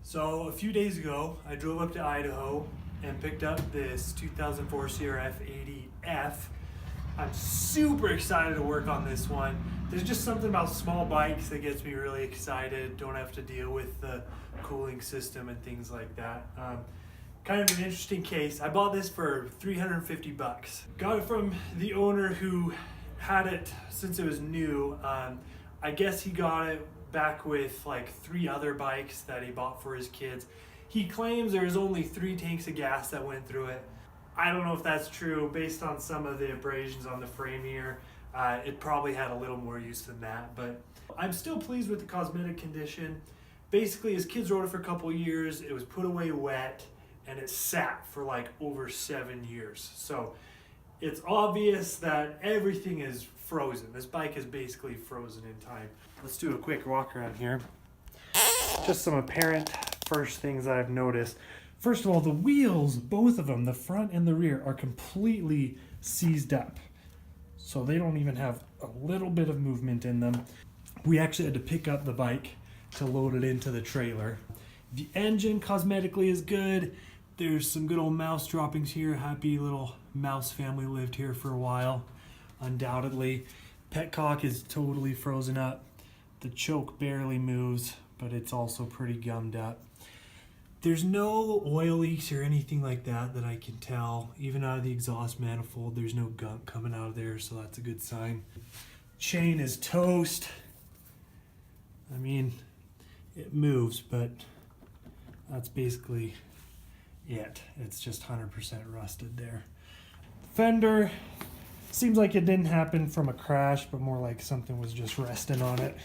So a few days ago, I drove up to Idaho and picked up this 2004 CRF 80F. I'm super excited to work on this one. There's just something about small bikes that gets me really excited. Don't have to deal with the cooling system and things like that. Kind of an interesting case. I bought this for 350 bucks. Got it from the owner who had it since it was new. I guess he got it back with like 3 other bikes that he bought for his kids. He claims there's only 3 tanks of gas that went through it. I don't know if that's true. Based on some of the abrasions on the frame here, it probably had a little more use than that, but I'm still pleased with the cosmetic condition. Basically, his kids rode it for a couple years. It was put away wet and it sat for like over 7 years. So it's obvious that everything is frozen. This bike is basically frozen in time. Let's do a quick walk around here. Just some apparent first things I've noticed. First of all, the wheels, both of them, the front and the rear, are completely seized up. So they don't even have a little bit of movement in them. We actually had to pick up the bike to load it into the trailer. The engine cosmetically is good. There's some good old mouse droppings here. Happy little mouse family lived here for a while, undoubtedly. Petcock is totally frozen up. The choke barely moves, but it's also pretty gummed up. There's no oil leaks or anything like that that I can tell. Even out of the exhaust manifold, there's no gunk coming out of there, so that's a good sign. Chain is toast. I mean, it moves, but that's basically it. It's just 100% rusted there. Fender seems like it didn't happen from a crash, but more like something was just resting on it.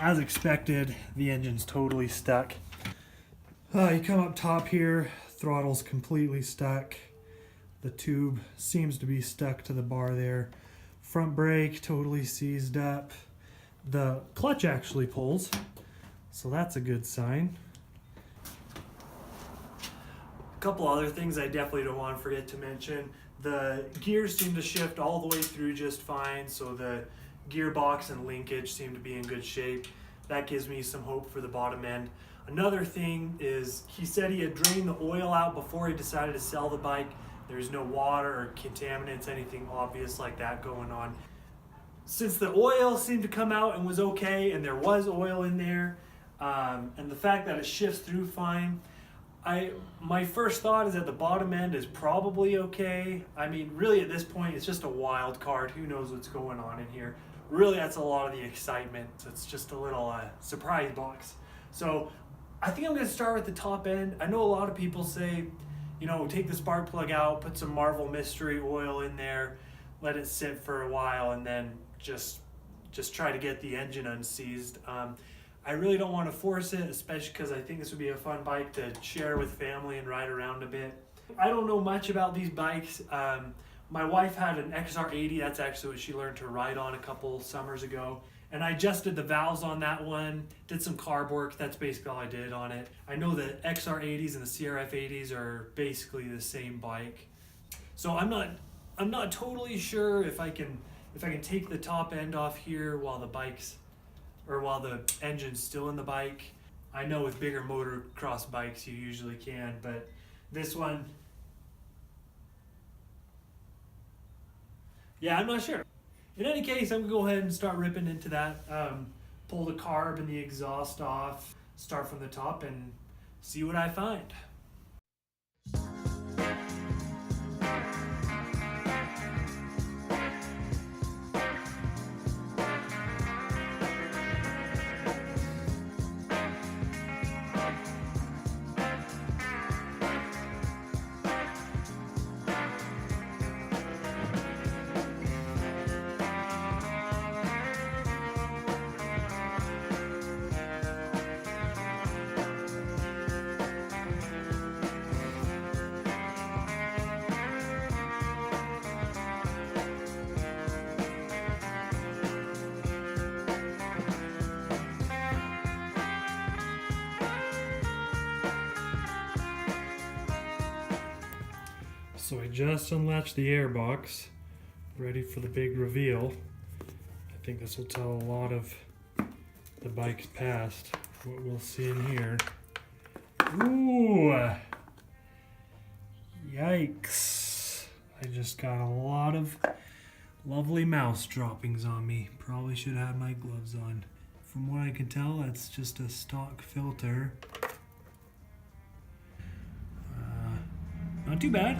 As expected, the engine's totally stuck. You come up top here, throttle's completely stuck. The tube seems to be stuck to the bar there. Front brake totally seized up. The clutch actually pulls, so that's a good sign. A couple other things I definitely don't want to forget to mention. The gears seem to shift all the way through just fine, so the gearbox and linkage seem to be in good shape. That gives me some hope for the bottom end. Another thing is he said he had drained the oil out before he decided to sell the bike. There's no water or contaminants, anything obvious like that going on. Since the oil seemed to come out and was okay, and there was oil in there, and the fact that it shifts through fine, my first thought is that the bottom end is probably okay. I mean, really at this point, it's just a wild card. Who knows what's going on in here? Really, that's a lot of the excitement. It's just a little surprise box. So I think I'm going to start with the top end. I know a lot of people say, you know, take the spark plug out, put some Marvel Mystery oil in there, let it sit for a while, and then just try to get the engine unseized. I really don't want to force it, especially because I think this would be a fun bike to share with family and ride around a bit. I don't know much about these bikes. My wife had an XR80. That's actually what she learned to ride on a couple summers ago. And I adjusted the valves on that one, did some carb work. That's basically all I did on it. I know the XR80s and the CRF80s are basically the same bike. So I'm not totally sure if I can take the top end off here while the engine's still in the bike. I know with bigger motocross bikes you usually can, but this one, yeah, I'm not sure. In any case, I'm gonna go ahead and start ripping into that. Pull the carb and the exhaust off, start from the top and see what I find. So I just unlatched the airbox, ready for the big reveal. I think this will tell a lot of the bike's past, what we'll see in here. Ooh. Yikes. I just got a lot of lovely mouse droppings on me. Probably should have my gloves on. From what I can tell, that's just a stock filter. Not too bad.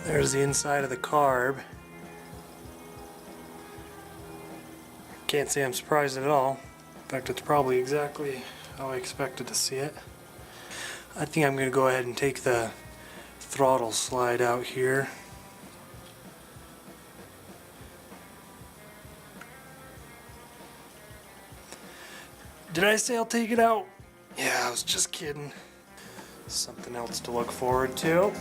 There's the inside of the carb. Can't say I'm surprised at all. In fact, it's probably exactly how I expected to see it. I think I'm going to go ahead and take the throttle slide out here. Did I say I'll take it out? Yeah, I was just kidding. Something else to look forward to.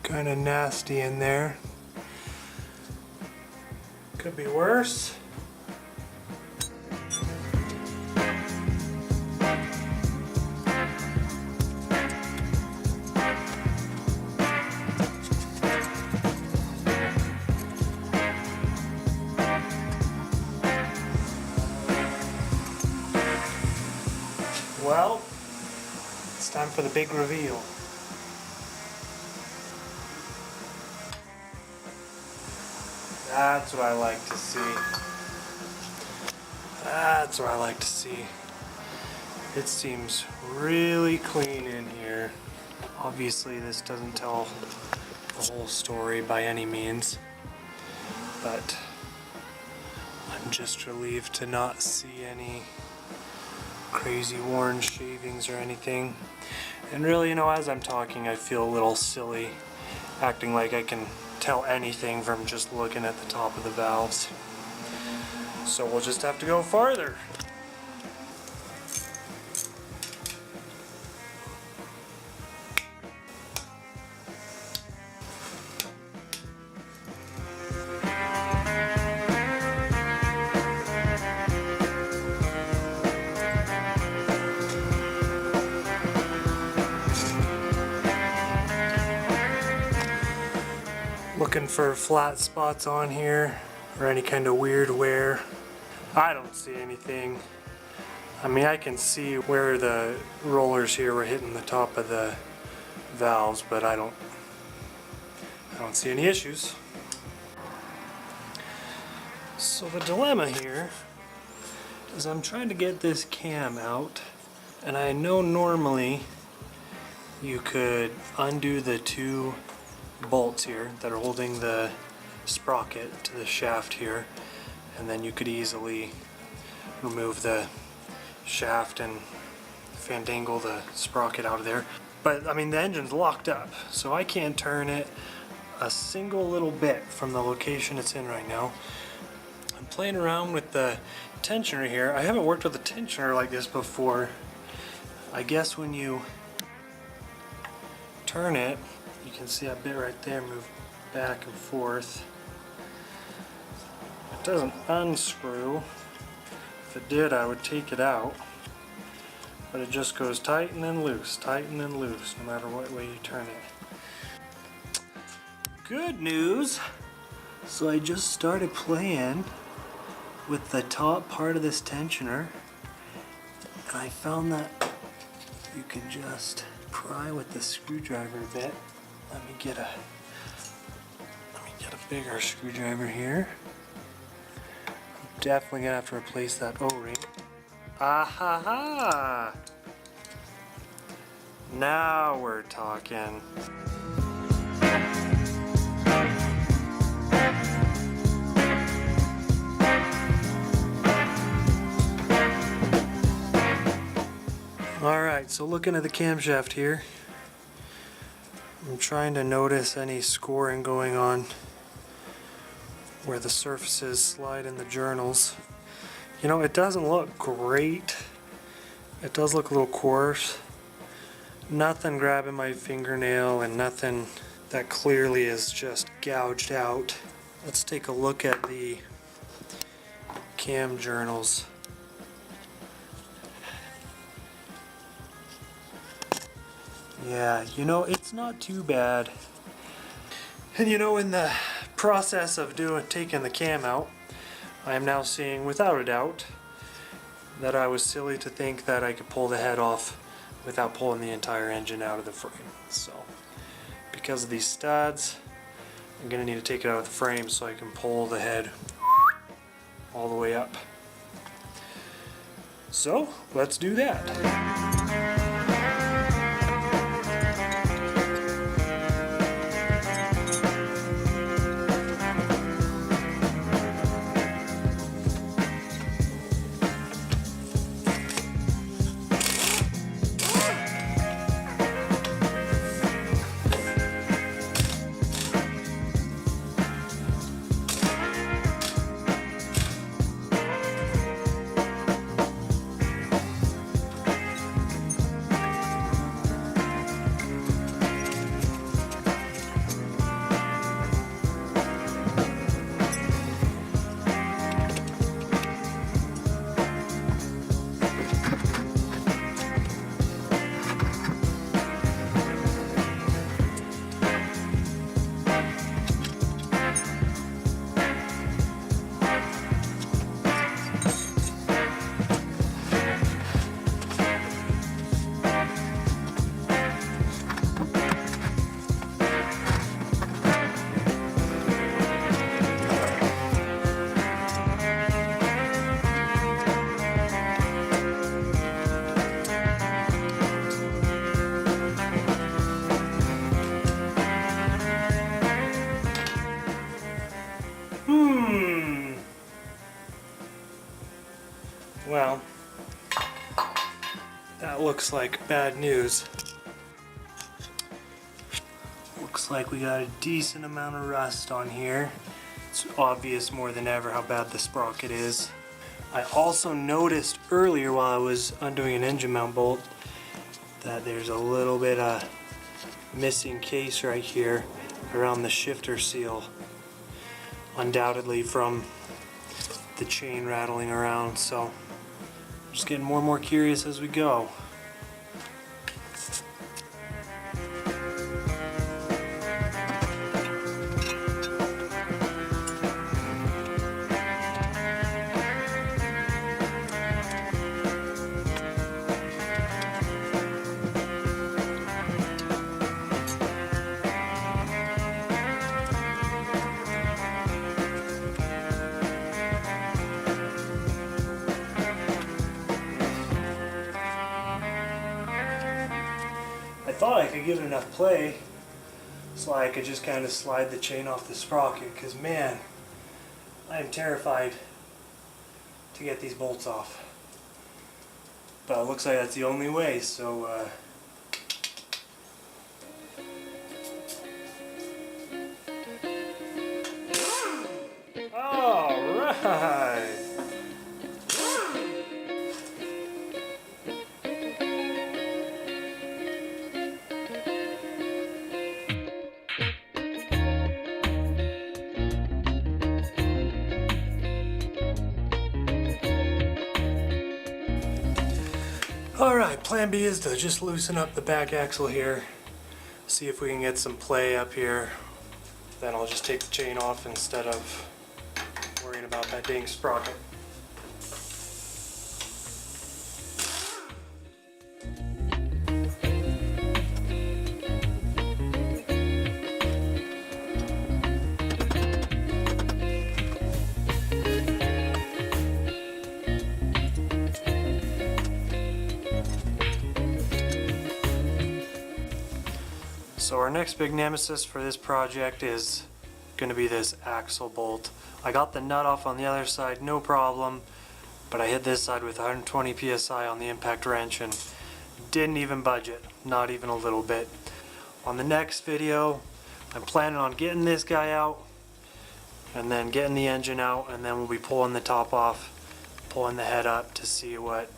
Kind of nasty in there. Could be worse. Well, it's time for the big reveal. That's what I like to see. That's what I like to see. It seems really clean in here. Obviously this doesn't tell the whole story by any means, but I'm just relieved to not see any crazy worn shavings or anything. And really, you know, as I'm talking, I feel a little silly acting like I can tell anything from just looking at the top of the valves. So we'll just have to go farther. Looking for flat spots on here or any kind of weird wear. I don't see anything. I mean, I can see where the rollers here were hitting the top of the valves, but I don't see any issues. So the dilemma here is I'm trying to get this cam out, and I know normally you could undo the two bolts here that are holding the sprocket to the shaft here, and then you could easily remove the shaft and fandangle the sprocket out of there. But I mean, the engine's locked up, so I can't turn it a single little bit from the location it's in right now. I'm playing around with the tensioner here. I haven't worked with a tensioner like this before. I guess when you turn it, you can see that bit right there move back and forth. It doesn't unscrew. If it did, I would take it out. But it just goes tight and then loose, no matter what way you turn it. Good news. So I just started playing with the top part of this tensioner, and I found that you can just pry with the screwdriver a bit. Let me get a bigger screwdriver here. I'm definitely gonna have to replace that O-ring. Ah ha ha! Now we're talking. Alright, so looking at the camshaft here, I'm trying to notice any scoring going on where the surfaces slide in the journals. You know, it doesn't look great. It does look a little coarse. Nothing grabbing my fingernail and nothing that clearly is just gouged out. Let's take a look at the cam journals. Yeah, you know, it's not too bad. And you know, in the process of taking the cam out, I am now seeing without a doubt that I was silly to think that I could pull the head off without pulling the entire engine out of the frame. So, because of these studs, I'm going to need to take it out of the frame so I can pull the head all the way up. So, let's do that. Well, that looks like bad news. Looks like we got a decent amount of rust on here. It's obvious more than ever how bad the sprocket is. I also noticed earlier while I was undoing an engine mount bolt that there's a little bit of missing case right here around the shifter seal. Undoubtedly from the chain rattling around, so just getting more and more curious as we go. I thought I could give it enough play so I could just kind of slide the chain off the sprocket, because man, I am terrified to get these bolts off. But it looks like that's the only way, so alright! Alright, plan B is to just loosen up the back axle here, see if we can get some play up here I'll just take the chain off instead of worrying about that dang sprocket. So our next big nemesis for this project is going to be this axle bolt. I got the nut off on the other side, no problem, but I hit this side with 120 psi on the impact wrench and didn't even budge it, not even a little bit. On the next video, I'm planning on getting this guy out and then getting the engine out, and then we'll be pulling the top off, pulling the head up to see what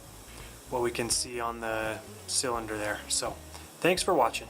we can see on the cylinder there. So thanks for watching.